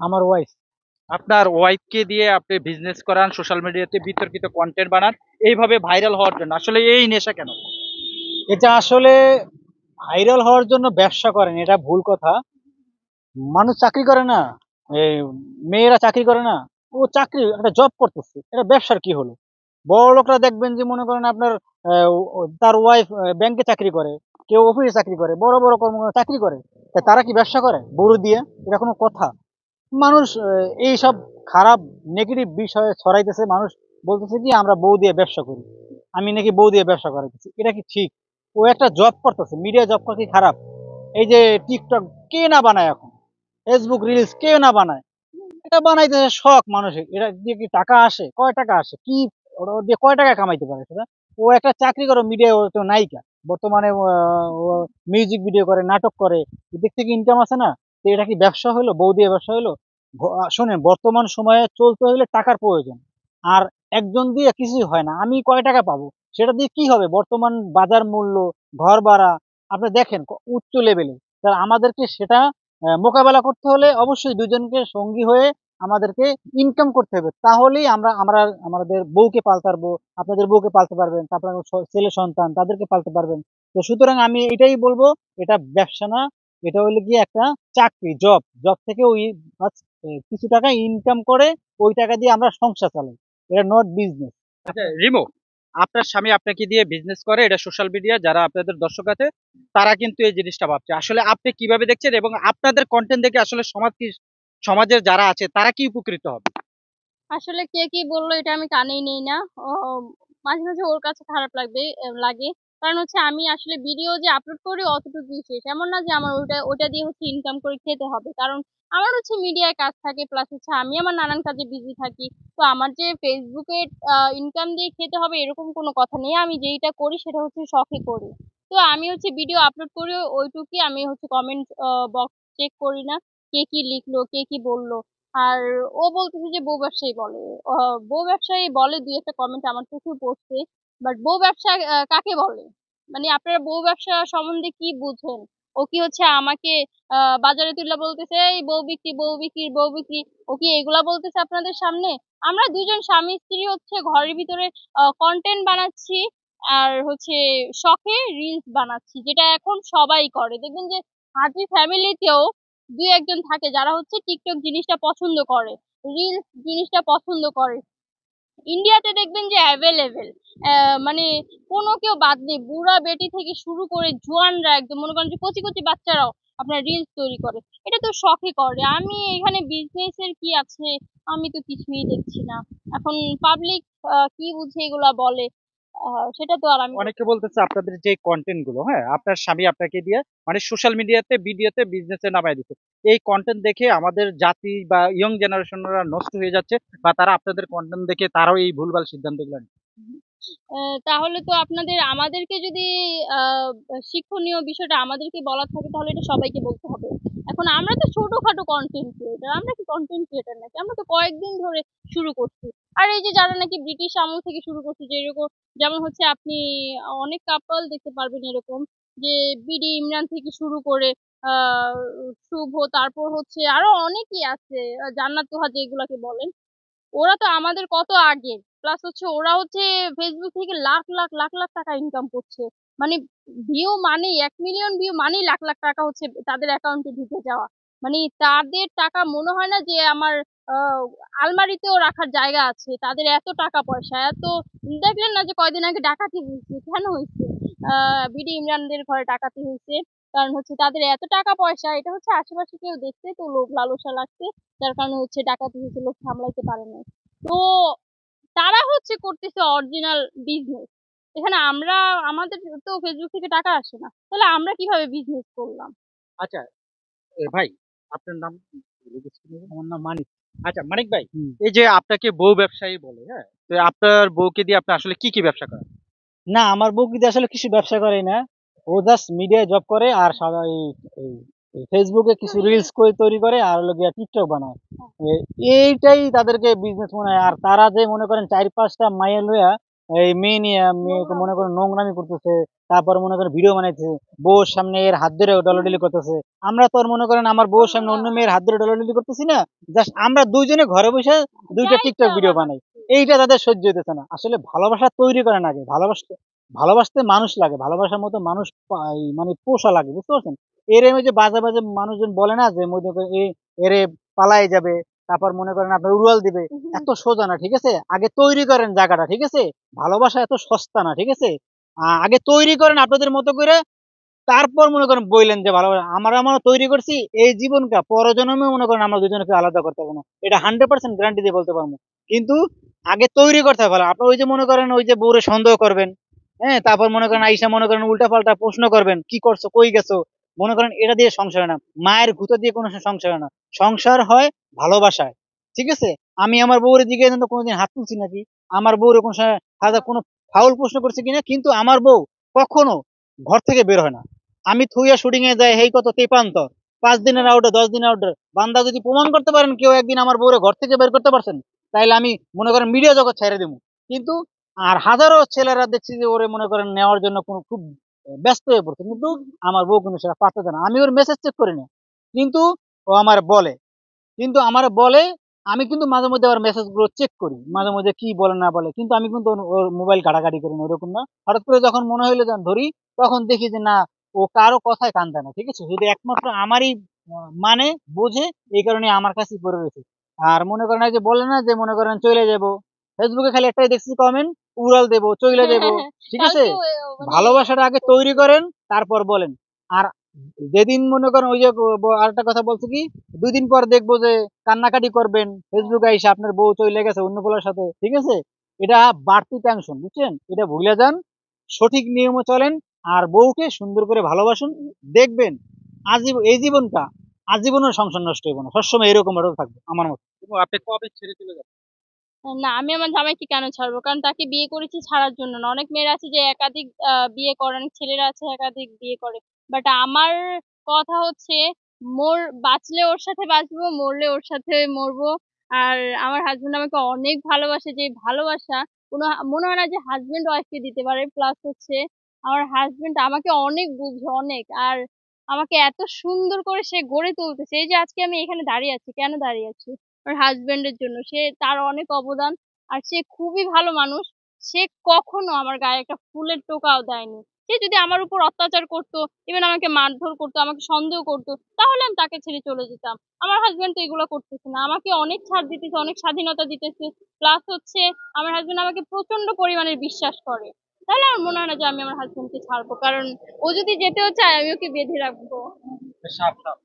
আমার ওয়াইফ। আপনার ওয়াইফকে দিয়ে আপনি বিজনেস করান, সোশ্যাল মিডিয়াতে বিতর্কিত কন্টেন্ট বানান এইভাবে ভাইরাল হওয়ার জন্য, আসলে এই নেশা কেন? এটা আসলে ভাইরাল হওয়ার জন্য ব্যবসা করেন, এটা ভুল কথা। মানুষ চাকরি করে না, এই মেয়েরা চাকরি করে না, ও চাকরি একটা জব করতেছে, এটা ব্যবসার কি হলো? বড় লোকরা দেখবেন যে মনে করেন আপনার তার ওয়াইফ ব্যাংকে চাকরি করে, কেউ অফিসে চাকরি করে, বড় বড় কর্মকর্তা চাকরি করে, তা তারা কি ব্যবসা করে বড় দিয়ে? এটা কোনো কথা? মানুষ এইসব খারাপ নেগেটিভ বিষয়ে ছড়াইতেছে, মানুষ বলতেছে কি আমরা বউ দিয়ে ব্যবসা করি, আমি নাকি বউ দিয়ে ব্যবসা করাইতেছি, এটা কি ঠিক? ও একটা জব করতেছে, মিডিয়া জব করা কি খারাপ? এই যে টিকটক কে না বানায় এখন, ফেসবুক রিলস কে না বানায়, এটা বানাইতেছে শখ মানুষের, এটা দিয়ে কি টাকা আসে? কয় টাকা আসে কি? ওটা দিয়ে কয় টাকা কামাইতে পারে সেটা? ও একটা চাকরি করে, মিডিয়া, ও তো নায়িকা বর্তমানে, ও মিউজিক ভিডিও করে, নাটক করে, এদিক থেকে ইনকাম আছে না? তো এটা কি ব্যবসা হলো? বউ দিয়ে ব্যবসা হলো? শোনেন, বর্তমান সময়ে চলতে হলে টাকার প্রয়োজন, আর একজন দিয়ে কিছুই হয় না। আমি কয় টাকা পাবো, সেটা দিয়ে কি হবে? বর্তমান বাজার মূল্য, ঘর ভাড়া, আপনি দেখেন উচ্চ লেভেলে। তা আমাদেরকে সেটা মোকাবেলা করতে হলে অবশ্যই দুজনকে সঙ্গী হয়ে আমাদেরকে ইনকাম করতে হবে, তাহলেই আমরা আমাদের বউকে পালতে পারবো, আপনাদের বউকে পালতে পারবেন, তারপর ছেলে সন্তান তাদেরকে পালতে পারবেন। তো সুতরাং আমি এটাই বলবো, এটা ব্যবসা না, এটা হলো গিয়ে একটা চাকরি, জব। জব থেকে ওই কিছু টাকা ইনকাম করে, ওই টাকা দিয়ে আমরা সংসার চালাই, এটা নট বিজনেস। আচ্ছা রিমো, আপনার স্বামী আপনাকে দিয়ে বিজনেস করে, এটা সোশ্যাল মিডিয়া যারা আপনাদের দর্শক আছে তারা কিন্তু এই জিনিসটা ভাবছে, আসলে আপনি কিভাবে দেখছেন এবং আপনাদের কন্টেন্ট দেখে আসলে সমাজ কি, সমাজের যারা আছে তারা কি উপকৃত হবে? আসলে কে কি বললো এটা আমি কানেই নেই না। ও মাঝে মাঝে ওর কাছে খারাপ লাগে। কারণ হচ্ছে আমি আসলে ভিডিও যে আপলোড করি অতটুকুই শেষ, এমন না যে আমার ওটা দিয়ে হচ্ছে ইনকাম করে খেতে হবে। কারণ আমার হচ্ছে মিডিয়ায় কাজ থাকে, প্লাস হচ্ছে আমি আমার নানান কাজে বিজি থাকি। তো আমার যে ফেসবুকে ইনকাম দিয়ে খেতে হবে এরকম কোনো কথা নেই। আমি যেইটা করি সেটা হচ্ছে শখে করি। তো আমি হচ্ছে ভিডিও আপলোড করি ওইটুকুই, আমি হচ্ছে কমেন্ট বক্স চেক করি না কে কি লিখলো কে কি বললো। আর ও বলতেছে যে বউ ব্যবসায়ী বলে। বউ ব্যবসায়ী বলে দুই একটা কমেন্ট আমার চোখেও পড়ছে। বাট বউ ব্যবসা কাকে বলে? মানে আপনারা বউ ব্যবসা সম্বন্ধে কি বুঝেন? ও কি হচ্ছে আমাকে বাজারে তুলে বলতেছে এই বউ বিক্রি, বউ বিক্রি, বউ বিক্রি? ও কি এগুলা বলতেছে আপনাদের সামনে? আমরা দুইজন স্বামী স্ত্রী হচ্ছে ঘরের ভিতরে কন্টেন্ট বানাচ্ছি, আর হচ্ছে শখে রিলস বানাচ্ছি, যেটা এখন সবাই করে। দেখবেন যে হাজি ফ্যামিলিতেও দুই একজন থাকে যারা হচ্ছে টিকটক জিনিসটা পছন্দ করে, রিলস জিনিসটা পছন্দ করে। ইন্ডিয়াতে দেখবেন যে অ্যাভেলেবেল, মানে কোনো কেউ বাদ নেই, বুড়া বেটি থেকে শুরু করে জোয়ানরা, একদম মনে করেন যে কচি কচি বাচ্চারাও আপনার রিলস তৈরি করে। এটা তো শখে করে, আমি এখানে বিজনেসের কি আছে? আমি তো কিছুই দেখছি না। এখন পাবলিক কি বুঝে এগুলা বলে, সেটা তো আর আমি অনেকে বলতেছে আপনাদের যে কন্টেন্ট গুলো, হ্যাঁ, আপনার স্বামী আপনাকে দিয়ে মানে সোশ্যাল মিডিয়াতে ভিডিওতে বিজনেসে নামায় দিচ্ছে, এই কন্টেন্ট দেখে আমাদের জাতি বা ইয়ং জেনারেশনরা নষ্ট হয়ে যাচ্ছে, বা তারা আপনাদের কন্টেন্ট দেখে তারাও এই ভুলভাল সিদ্ধান্ত গুলো নিচ্ছে। তাহলে তো আমাদেরকে যদি আহ শিক্ষণীয় বিষয়টা আমাদেরকে বলার থাকে তাহলে এটা সবাইকে বলতে হবে। এখন আমরা তো ছোটখাটো কন্টেন্ট ক্রিয়েটার, আমরা কি কন্টেন্ট ক্রিয়েটার নাকি? আমরা তো কয়েকদিন ধরে শুরু করছি। আর এই যে যারা নাকি ব্রিটিশ আমল থেকে শুরু করছে, যে এরকম যেমন হচ্ছে আপনি অনেক কাপল দেখতে পারবেন এরকম, যে বিডি ইমরান থেকে শুরু করে আহ শুভ, তারপর হচ্ছে আরো অনেকেই আছে, জান্নাত তোহা যেগুলাকে বলেন, ওরা তো আমাদের কত আগে। প্লাস হচ্ছে ওরা হচ্ছে ফেসবুক থেকে লাখ লাখ লাখ লাখ টাকা ইনকাম করছে। মানে ভিউ মানেই 1 মিলিয়ন ভিউ মানেই লাখ লাখ টাকা হচ্ছে তাদের অ্যাকাউন্টে ঢুকে যাওয়া। মানে তাদের টাকা মনে হয় না যে আমার আহ আলমারিতেও রাখার জায়গা আছে, তাদের এত টাকা পয়সা এত। দেখলেন না যে কয়দিন আগে ডাকাতি হয়েছে, কেন হয়েছে? বিডি ইমরানদের ঘরে ডাকাতি হয়েছে, কারণ হচ্ছে তাদের এত টাকা পয়সা, এটা হচ্ছে আশেপাশে কেউ দেখছে তো লোভ লালসা লাগছে, যার কারণে হচ্ছে ডাকাতি হয়েছে, লোক সামলাইতে পারে না। তো তারা হচ্ছে করতেছে অরিজিনাল বিজনেস। এখানে আমরা, আমাদের তো ফেসবুক থেকে টাকা আসে না, তাহলে আমরা কিভাবে বিজনেস করলাম? আচ্ছা ভাই, আপনার নাম ভুলে গেছি কি? আমার নাম মানিক। আচ্ছা মানিক ভাই, হুম। এই যে আপনাকে বউ ব্যবসায়ী বলে, হ্যাঁ, তো আপনার বউকে দিয়ে আপনি আসলে কি কি ব্যবসা করেন? না, আমার বউ কিন্তু আসলে কিছু ব্যবসা করে না, ও জাস্ট মিডিয়ায় জব করে, আর সারা এই ফেসবুকে কিছু রিলস করে তৈরি করে, আর হলো গিয়া টিকটক বানায়। এইটাই তাদেরকে বিজনেস মনে হয়। আর তারা যে মনে করেন চার পাঁচটা মাইয়া লইয়া এই মেয়ে নিয়ে মেয়েকে মনে করেন নোংরামি করতেছে, তারপর মনে করেন ভিডিও বানাইতেছে, বউর সামনে এর হাত ধরে ডলাডলি করতেছে। আমরা তো আর মনে করেন আমার বউর সামনে অন্য মেয়ের হাত ধরে ডলাডলি করতেছি না, জাস্ট আমরা দুইজনে ঘরে বসে দুইটা যা টিকটক ইচ্ছা ভিডিও বানাই। বানাচ্ছি। এইটা তাদের সহ্য হইতেছে না। আসলে ভালোবাসা তৈরি করেন আগে, ভালোবাসতে মানুষ লাগে, ভালোবাসার মতো মানুষ মানে পোষা লাগে, বুঝতে পারছেন? এর ওই যে বাজে বাজে মানুষজন বলে না যে মনে করেন এরে পালাই যাবে, তারপর মনে করেন আপনার উড়াল দিবে, এত সোজা না, ঠিক আছে? আগে তৈরি করেন জায়গাটা, ঠিক আছে? ভালোবাসা এত সস্তা না, ঠিক আছে? আগে তৈরি করেন আপনাদের মতো করে, তারপর মনে করেন বললেন যে ভালোবাসা আমরা তৈরি করছি, এই জীবনটা পরজন্মে মনে করেন আমরা দুজনকে আলাদা করতে পারবো না, এটা 100% গ্যারান্টি দিয়ে বলতে পারবো। কিন্তু আগে তৈরি করতে হবে। আপনার ওই যে মনে করেন ওই যে বউরে সন্দেহ করবেন, হ্যাঁ, তারপর মনে করেন আইসা মনে করেন উল্টা পাল্টা প্রশ্ন করবেন, কি করছো, কই গেছো, মনে করেন এটা দিয়ে সংসার হয় না, মায়ের গুঁতো দিয়ে কোনো সংসার হয় না। সংসার হয় ভালোবাসায়, ঠিক আছে? আমি আমার বউরে দিকে কিন্তু কোনোদিন হাত তুলছি নাকি, আমার বউরে কোনো সময় কোনো ফাউল প্রশ্ন করছে কিনা, কিন্তু আমার বউ কখনো ঘর থেকে বের হয় না। আমি থুইয়া শুটিং এ যাই, হেই কত তেপান্তর, 5 দিনের আউটে 10 দিনের আউটে, বান্দা যদি প্রমাণ করতে পারেন কেউ একদিন আমার বউরে ঘর থেকে বের করতে পারছেন, তাইলে আমি মনে করেন মিডিয়া জগৎ ছেড়ে দেবো। কিন্তু আর হাজারো ছেলেরা দেখছি যে ওরে মনে করেন নেওয়ার জন্য কোনো খুব ব্যস্ত হয়ে পড়ছে, কিন্তু আমার বউ কিন্তু সেটা পাত্তা দেয় না। আমি ওর মেসেজ চেক করি না, কিন্তু ও আমার বলে, আমি কিন্তু মাঝে মধ্যে আবার মেসেজ গুলো চেক করি, মাঝে মধ্যে কি বলে না বলে, কিন্তু আমি কিন্তু ওর মোবাইল ঘাটাঘাটি করি না, ওরকম না। হঠাৎ করে যখন মনে হইলো যখন ধরি, তখন দেখি যে না, ও কারো কথায় কান দেয় না, ঠিক আছে? যদি একমাত্র আমারই মানে বোঝে, এই কারণে আমার কাছেই পড়ে রয়েছে। আর মনে করেন এই যে বলে না যে মনে করেন চলে যাব, ফেসবুকে খালি একটাই দেখছি কমেন্ট, উড়াল দেবো, চলে দেবো, ঠিক আছে? কালকে মানে ভালোবাসাটা আগে তৈরি করেন, তারপর বলেন। আর যেদিন মনে করেন ওই যে আরেকটা কথা বলছে কি, 2 দিন পর দেখবো যে কান্নাকাটি করবেন, ফেসবুকে এসে আপনার বউ চলে গেছে অন্য পোলার সাথে, ঠিক আছে? এটা বাড়তি টেনশন, বুঝছেন? এটা ভুলে যান, সঠিক নিয়মে চলেন, আর বউকে সুন্দর করে ভালোবাসুন। দেখবেন এই জীবনটা আজীবনের সংসার নষ্ট হইব না, সবসময় এরকম ভাবে থাকবে আমার মতে। এবং আপনি কবে ছেড়ে চলে যাবেন? না, আমি আমার জামাইকে কেন ছাড়বো? কারণ তাকে বিয়ে করেছি ছাড়ার জন্য না। অনেক মেয়েরা আছে যে একাধিক বিয়ে করে, অনেক ছেলেরা আছে একাধিক বিয়ে করে। বাট আমার কথা হচ্ছে, বাঁচলে ওর সাথে বাঁচবো, মরলে ওর সাথে মরবো। আর আমার হাজবেন্ড আমাকে অনেক ভালোবাসে, যে ভালোবাসা মনে হয় না যে হাজবেন্ড ওয়াইফকে দিতে পারে। প্লাস হচ্ছে আমার হাজবেন্ড আমাকে অনেক বুঝে, অনেক। আর আমাকে এত সুন্দর করে সে গড়ে তুলতেছে। এই যে আজকে আমি এখানে দাঁড়িয়ে আছি, কেন দাঁড়িয়ে আছি? ওর হাজবেন্ডের জন্য। তার অনেক অবদান। আর সে খুবই ভালো মানুষ। সে কখনো আমার গায়ে একটা ফুলের টোকাও দেয়নি। সে যদি আমার উপর অত্যাচার করতো, ইভেন আমাকে মারধর করতো, আমাকে সন্দেহ করতো, তাহলে আমি তাকে ছেড়ে চলে যেতাম। আমার হাজবেন্ড তো এগুলো করতেছে না, আমাকে অনেক ছাড় দিতেছে, অনেক স্বাধীনতা দিতেছে। প্লাস হচ্ছে আমার হাজবেন্ড আমাকে প্রচন্ড পরিমাণে বিশ্বাস করে। তাহলে আমার মনে হয় না যে আমি আমার হাজবেন্ডকে ছাড়বো, কারণ ও যদি যেতেও চায় আমি ওকে বেঁধে রাখবো। সাবধান।